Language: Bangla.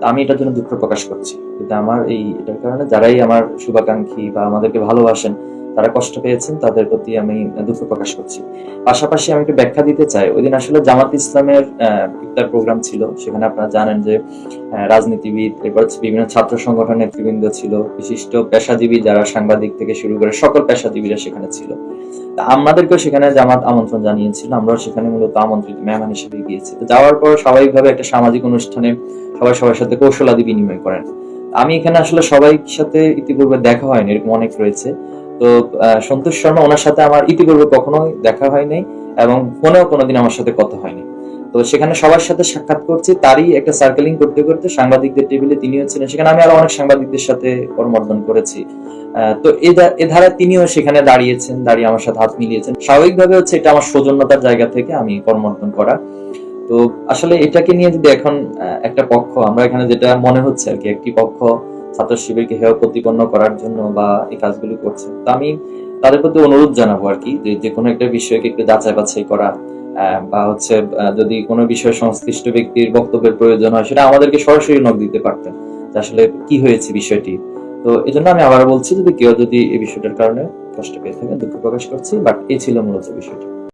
আমি এটার জন্য দুঃখ প্রকাশ করছি। কিন্তু আমার এটার কারণে যারাই আমার শুভাকাঙ্ক্ষী বা আমাদেরকে ভালোবাসেন, তারা কষ্ট পেয়েছেন, তাদের প্রতি আমি দুঃখ প্রকাশ করছি। পাশাপাশি আমি একটু ব্যাখ্যা দিতে চাই, ওই দিন আসলে জামাত ইসলামের ইফতার প্রোগ্রাম ছিল। সেখানে আপনারা জানেন যে রাজনীতিবিদ, এরপর বিভিন্ন ছাত্র সংগঠনের নেতৃবৃন্দ ছিল, বিশিষ্ট পেশাজীবী যারা সাংবাদিক থেকে শুরু করে সকল পেশাজীবীরা সেখানে ছিল। আমাদেরকেও সেখানে জামাত আমন্ত্রণ জানিয়েছিল, আমরাও সেখানে মূলত আমন্ত্রিত মেহমান হিসেবে গিয়েছি। তো যাওয়ার পর স্বাভাবিকভাবে একটা সামাজিক অনুষ্ঠানে সবাই সবার সাথে কৌশলাদি বিনিময় করেন। আমি এখানে আসলে সবাই সাথে ইতিপূর্বে দেখা হয়নি, এরকম অনেক রয়েছে। তো সন্তোষ শর্মা, ওনার সাথে আমার ইতিপূর্বে কখনোই দেখা হয় নাই এবং ফোনেও কোনোদিন আমার সাথে কথা হয়নি। তো সেখানে সবার সাথে সাক্ষাৎ করছি, তারই একটা সার্কেলিং করতে করতে সাংবাদিকদের টেবিলে তিনিও ছিলেন। সেখানে আমি আরো অনেক সাংবাদিকদের সাথে করমর্দন করেছি। তো এ ধারা তিনিও সেখানে দাঁড়িয়েছেন, দাঁড়িয়ে আমার সাথে হাত মিলিয়েছেন। স্বাভাবিকভাবে হচ্ছে এটা আমার সৌজন্যতার জায়গা থেকে আমি করমর্দন করা। তো আসলে এটাকে নিয়ে যদি এখন একটা পক্ষ, আমরা এখানে যেটা মনে হচ্ছে আর কি, একটি পক্ষ ছাত্র শিবিরকে হেয় প্রতিপন্ন করার জন্য বা এই কাজগুলো করছে, তো আমি তাদের প্রতি অনুরোধ জানাবো আর কি, যে কোনো একটা বিষয়কে একটু যাচাই বাছাই করা, বা হচ্ছে যদি কোনো বিষয়ে সংশ্লিষ্ট ব্যক্তির বক্তব্যের প্রয়োজন হয়, সেটা আমাদেরকে সরাসরি নক দিতে পারতেন যে আসলে কি হয়েছে বিষয়টি। তো এই জন্য আমি আবার বলছি, যদি কেউ যদি এই বিষয়টার কারণে কষ্ট পেয়ে থাকেন, দুঃখ প্রকাশ করছি, বাট এই ছিল মূলত বিষয়টি।